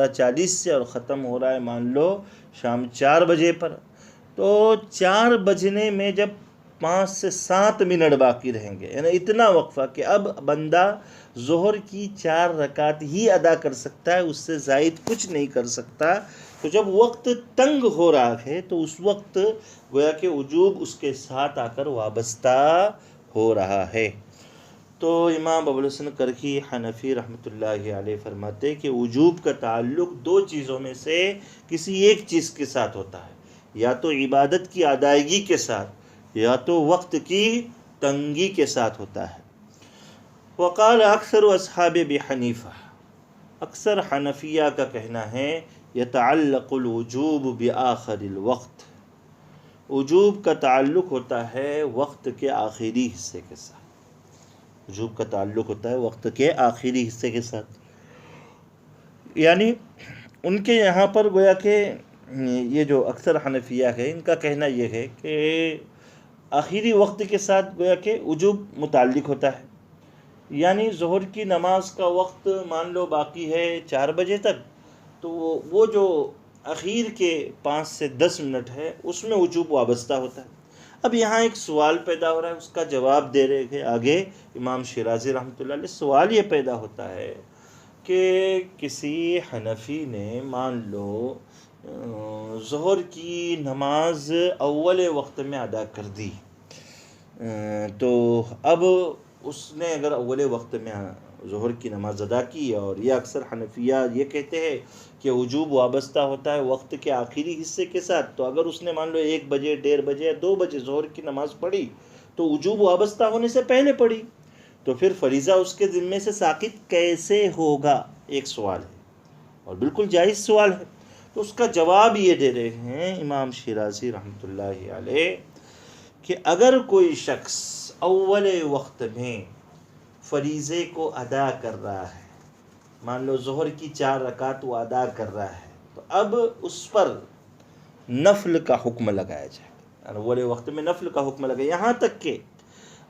12:40 سے اور ختم ہو رہا ہے مان لو شام 4 بجے پر، تو 4 بجنے میں جب 5 سے 7 منٹ باقی رہیں گے، یعنی اتنا وقفہ کہ اب بندہ ظہر کی 4 رکعت ہی ادا کر سکتا ہے، اس سے زائد کچھ نہیں کر سکتا. تو جب وقت تنگ ہو رہا ہے تو اس وقت گویا کہ وجوب اس کے ساتھ آ کر وابستہ ہو رہا ہے. تو امام ابو الحسن کرخی حنفی رحمۃ اللہ علیہ فرماتے ہیں کہ وجوب کا تعلق 2 چیزوں میں سے کسی ایک چیز کے ساتھ ہوتا ہے، یا تو عبادت کی ادائیگی کے ساتھ یا تو وقت کی تنگی کے ساتھ ہوتا ہے. وقال اکثر اصحاب ابی حنیفہ، اکثر حنفیہ کا کہنا ہے یتعلق الوجوب بآخر الوقت، وجوب کا تعلق ہوتا ہے وقت کے آخری حصے کے ساتھ. وجوب کا تعلق ہوتا ہے وقت کے آخری حصے کے ساتھ، یعنی ان کے یہاں پر گویا کہ یہ جو اکثر حنفیہ ہے ان کا کہنا یہ ہے کہ آخری وقت کے ساتھ گویا کہ وجوب متعلق ہوتا ہے. یعنی ظہر کی نماز کا وقت مان لو باقی ہے 4 بجے تک، تو وہ جو اخیر کے 5 سے 10 منٹ ہے اس میں وجوب وابستہ ہوتا ہے. اب یہاں ایک سوال پیدا ہو رہا ہے، اس کا جواب دے رہے ہیں آگے امام شیرازی رحمۃ اللہ علیہ. سوال یہ پیدا ہوتا ہے کہ کسی حنفی نے مان لو ظہر کی نماز اول وقت میں ادا کر دی، تو اب اس نے اگر اول وقت میں ظہر کی نماز ادا کی، اور یہ اکثر حنفیہ یہ کہتے ہیں کہ وجوب وابستہ ہوتا ہے وقت کے آخری حصے کے ساتھ، تو اگر اس نے مان لو 1 بجے 1:30 بجے یا 2 بجے ظہر کی نماز پڑھی تو وجوب وابستہ ہونے سے پہلے پڑھی، تو پھر فریضہ اس کے ذمے سے ساقط کیسے ہوگا؟ ایک سوال ہے اور بالکل جائز سوال ہے. تو اس کا جواب یہ دے رہے ہیں امام شیرازی رحمۃ اللہ علیہ کہ اگر کوئی شخص اول وقت میں فریضے کو ادا کر رہا ہے، مان لو ظہر کی 4 رکعت وہ ادا کر رہا ہے، تو اب اس پر نفل کا حکم لگایا جائے. اول وقت میں نفل کا حکم لگایا، یہاں تک کہ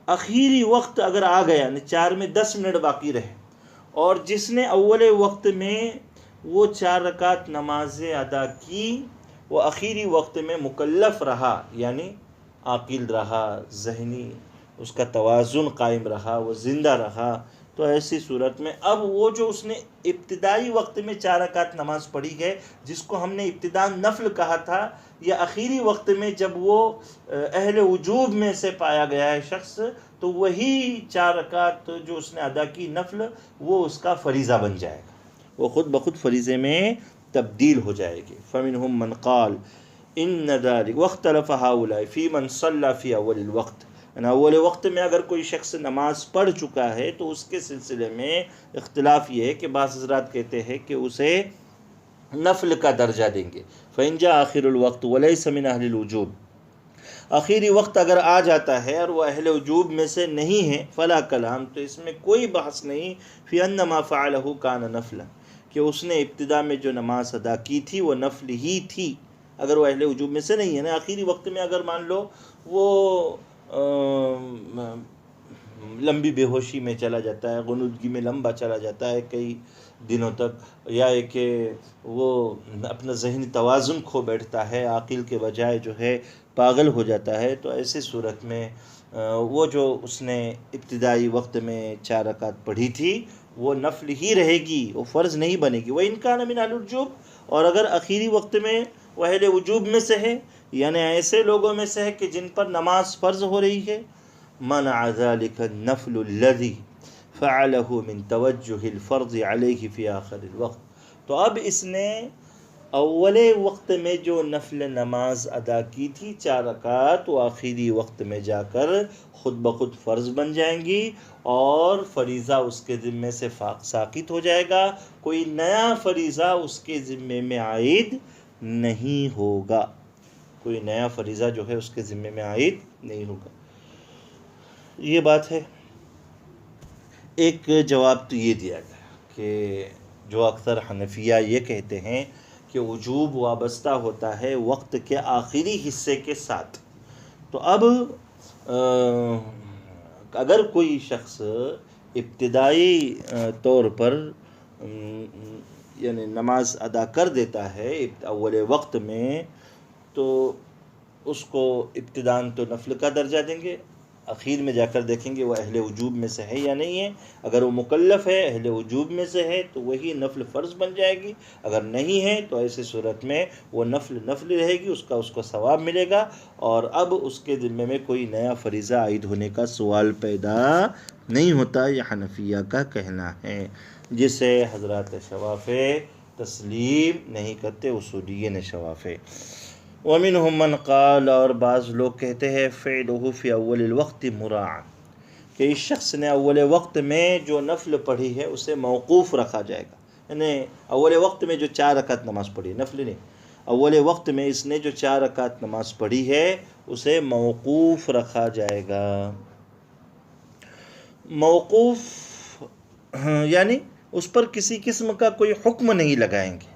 اخیری وقت اگر آ گیا، یعنی 4 میں 10 منٹ باقی رہے، اور جس نے اول وقت میں وہ 4 رکعت نمازیں ادا کی وہ اخیری وقت میں مکلف رہا، یعنی عاقل رہا، ذہنی اس کا توازن قائم رہا، وہ زندہ رہا، تو ایسی صورت میں اب وہ جو اس نے ابتدائی وقت میں 4 رکعت نماز پڑھی ہے جس کو ہم نے ابتداء نفل کہا تھا، یا اخیری وقت میں جب وہ اہل وجوب میں سے پایا گیا ہے شخص، تو وہی 4 رکعت جو اس نے ادا کی نفل وہ اس کا فریضہ بن جائے گا، وہ خود بخود فریضے میں تبدیل ہو جائے گی. فمنہم من قال ان ذلک واختلف هؤلاء فی من صلی فی اول الوقت، اول وقت میں اگر کوئی شخص نماز پڑھ چکا ہے تو اس کے سلسلے میں اختلاف یہ ہے کہ بعض حضرات کہتے ہیں کہ اسے نفل کا درجہ دیں گے. فإن جاء آخر الوقت وليس من اہل الوجوب، آخری وقت اگر آ جاتا ہے اور وہ اہل وجوب میں سے نہیں ہے، فلا کلام، تو اس میں کوئی بحث نہیں، فی ان ما فعله کان نفلا، کہ اس نے ابتدا میں جو نماز ادا کی تھی وہ نفل ہی تھی اگر وہ اہل وجوب میں سے نہیں ہے نا. آخری وقت میں اگر مان لو وہ لمبی بے ہوشی میں چلا جاتا ہے، غنودگی میں لمبا چلا جاتا ہے کئی دنوں تک، یا کہ وہ اپنا ذہنی توازن کھو بیٹھتا ہے، عاقل کے بجائے جو ہے پاگل ہو جاتا ہے، تو ایسی صورت میں وہ جو اس نے ابتدائی وقت میں 4 رکعت پڑھی تھی وہ نفل ہی رہے گی، وہ فرض نہیں بنے گی. وَإِن كَانَ مِنْ أَهْلِ الْوُجُوبِ، اور اگر آخری وقت میں وہ اہل وجوب میں سے ہے، یعنی ایسے لوگوں میں سے ہے کہ جن پر نماز فرض ہو رہی ہے، منع ذلك النفل الذي فعله من توجه الفرض عليه في آخر الوقت، تو اب اس نے اول وقت میں جو نفل نماز ادا کی تھی 4 رکعت، وہ آخری وقت میں جا کر خود بخود فرض بن جائیں گی اور فریضہ اس کے ذمے سے ساقط ہو جائے گا، کوئی نیا فریضہ اس کے ذمے میں عائد نہیں ہوگا، کوئی نیا فریضہ جو ہے اس کے ذمے میں عائد نہیں ہوگا. یہ بات ہے. ایک جواب تو یہ دیا گیا کہ جو اکثر حنفیہ یہ کہتے ہیں کہ وجوب وابستہ ہوتا ہے وقت کے آخری حصے کے ساتھ، تو اب اگر کوئی شخص ابتدائی طور پر یعنی نماز ادا کر دیتا ہے اول وقت میں تو اس کو ابتداً تو نفل کا درجہ دیں گے، اخیر میں جا کر دیکھیں گے وہ اہل وجوب میں سے ہے یا نہیں ہے۔ اگر وہ مکلف ہے، اہل وجوب میں سے ہے، تو وہی نفل فرض بن جائے گی، اگر نہیں ہے تو ایسی صورت میں وہ نفل رہے گی، اس کو ثواب ملے گا، اور اب اس کے ذمے میں کوئی نیا فریضہ عائد ہونے کا سوال پیدا نہیں ہوتا۔ یہ حنفیہ کا کہنا ہے، جسے حضرات شوافع تسلیم نہیں کرتے، اصولیین شوافع۔ وَمِنْهُمْ مَنْ قَالَ، اور بعض لوگ کہتے ہیں فعلہ فی اول الوقت مراعا، کہ اس شخص نے اول وقت میں جو نفل پڑھی ہے اسے موقوف رکھا جائے گا، یعنی اول وقت میں جو 4 رکعت نماز پڑھی، نفل نہیں، اول وقت میں اس نے جو 4 رکعت نماز پڑھی ہے اسے موقوف رکھا جائے گا۔ موقوف یعنی اس پر کسی قسم کا کوئی حکم نہیں لگائیں گے،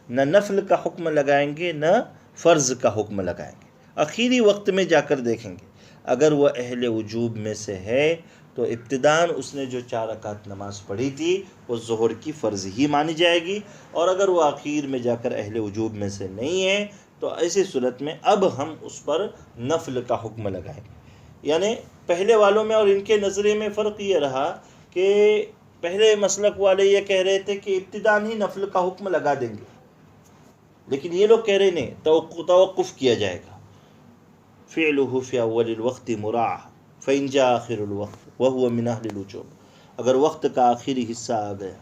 نہ نفل کا حکم لگائیں گے نہ فرض کا حکم لگائیں گے، آخری وقت میں جا کر دیکھیں گے۔ اگر وہ اہل وجوب میں سے ہے تو ابتداً اس نے جو 4 رکعت نماز پڑھی تھی وہ ظہر کی فرض ہی مانی جائے گی، اور اگر وہ آخر میں جا کر اہل وجوب میں سے نہیں ہے تو ایسی صورت میں اب ہم اس پر نفل کا حکم لگائیں گے۔ یعنی پہلے والوں میں اور ان کے نظریے میں فرق یہ رہا کہ پہلے مسلک والے یہ کہہ رہے تھے کہ ابتداً ہی نفل کا حکم لگا دیں گے، لیکن یہ لوگ کہہ رہے نہیں، توقف کیا جائے گا۔ فعلہ فی اول الوقت مراع فإن جاء آخر الوقت وهو من اہل الوجوب، اگر وقت کا آخری حصہ آ گیا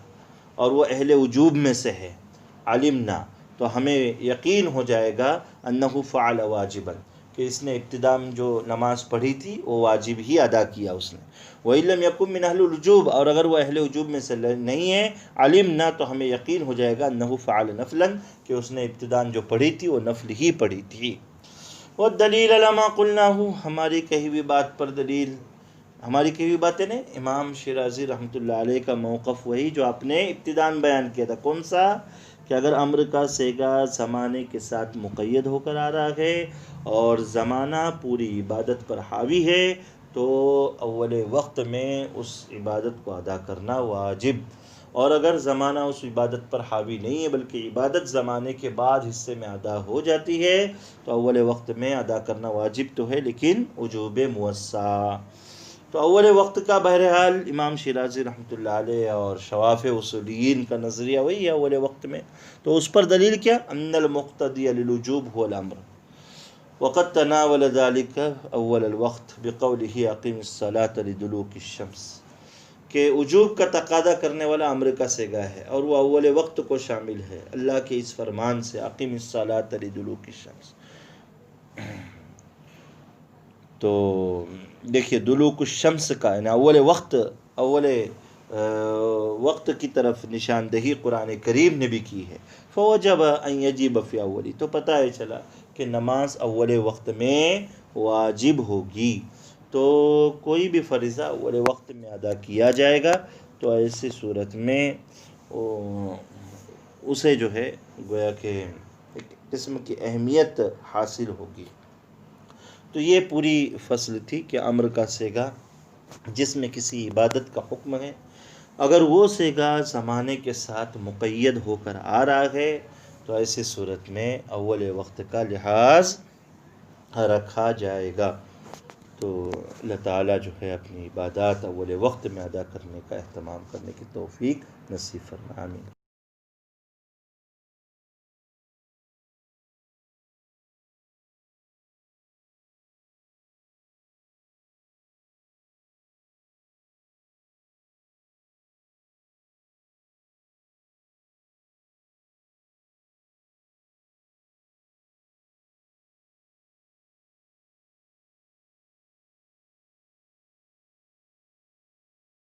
اور وہ اہل وجوب میں سے ہے، علمنا، تو ہمیں یقین ہو جائے گا انہ فعل واجبا، کہ اس نے ابتدا میں جو نماز پڑھی تھی وہ واجب ہی ادا کیا اس نے۔ وَإِن لَمْ يَكُن مِّنْ أَهْلِ الْوُجُوبِ، اور اگر وہ اہل وجوب میں سے نہیں ہے، علمنا، تو ہمیں یقین ہو جائے گا انہ فعل نفلا، کہ اس نے ابتدا جو پڑھی تھی وہ نفل ہی پڑھی تھی۔ والدلیل علی ما قلناہ، ہماری کہی ہوئی بات پر دلیل، ہماری کہی ہوئی باتیں نے امام شیرازی رحمۃ اللہ علیہ کا موقف وہی جو آپ نے ابتداً بیان کیا تھا، کون سا؟ کہ اگر امر کا صیغہ زمانے کے ساتھ مقید ہو کر آ رہا ہے اور زمانہ پوری عبادت پر حاوی ہے تو اول وقت میں اس عبادت کو ادا کرنا واجب، اور اگر زمانہ اس عبادت پر حاوی نہیں ہے بلکہ عبادت زمانے کے بعد حصے میں ادا ہو جاتی ہے تو اول وقت میں ادا کرنا واجب تو ہے لیکن وجوب موسع۔ تو اول وقت کا بہرحال امام شیرازی رحمۃ اللہ علیہ اور شوافع اصولیین کا نظریہ وہی ہے اول وقت میں، تو اس پر دلیل کیا؟ ان المقتدی للوجوب هو الامر، وقد تناول ذلك اول الوقت بقوله اقم الصلاة لدلوک الشمس، کہ وجوب کا تقاضا کرنے والا امر کا صیغہ ہے اور وہ اول وقت کو شامل ہے اللہ کے اس فرمان سے اقم الصلاة لدلوک الشمس۔ تو دیکھیے دلوک الشمس کا یعنی اول وقت کی طرف نشاندہی قرآن کریم نے بھی کی ہے۔ فوجب ان یجب فی اولی، تو پتہ ہے چلا کہ نماز اول وقت میں واجب ہوگی، تو کوئی بھی فریضہ اول وقت میں ادا کیا جائے گا تو ایسی صورت میں اسے جو ہے گویا کہ ایک قسم کی اہمیت حاصل ہوگی۔ تو یہ پوری فصل تھی کہ امر کا صیغہ جس میں کسی عبادت کا حکم ہے، اگر وہ صیغہ زمانے کے ساتھ مقید ہو کر آ رہا ہے تو ایسی صورت میں اول وقت کا لحاظ رکھا جائے گا۔ تو اللہ تعالیٰ جو ہے اپنی عبادات اول وقت میں ادا کرنے کا اہتمام کرنے کی توفیق نصیب فرمائے، آمین۔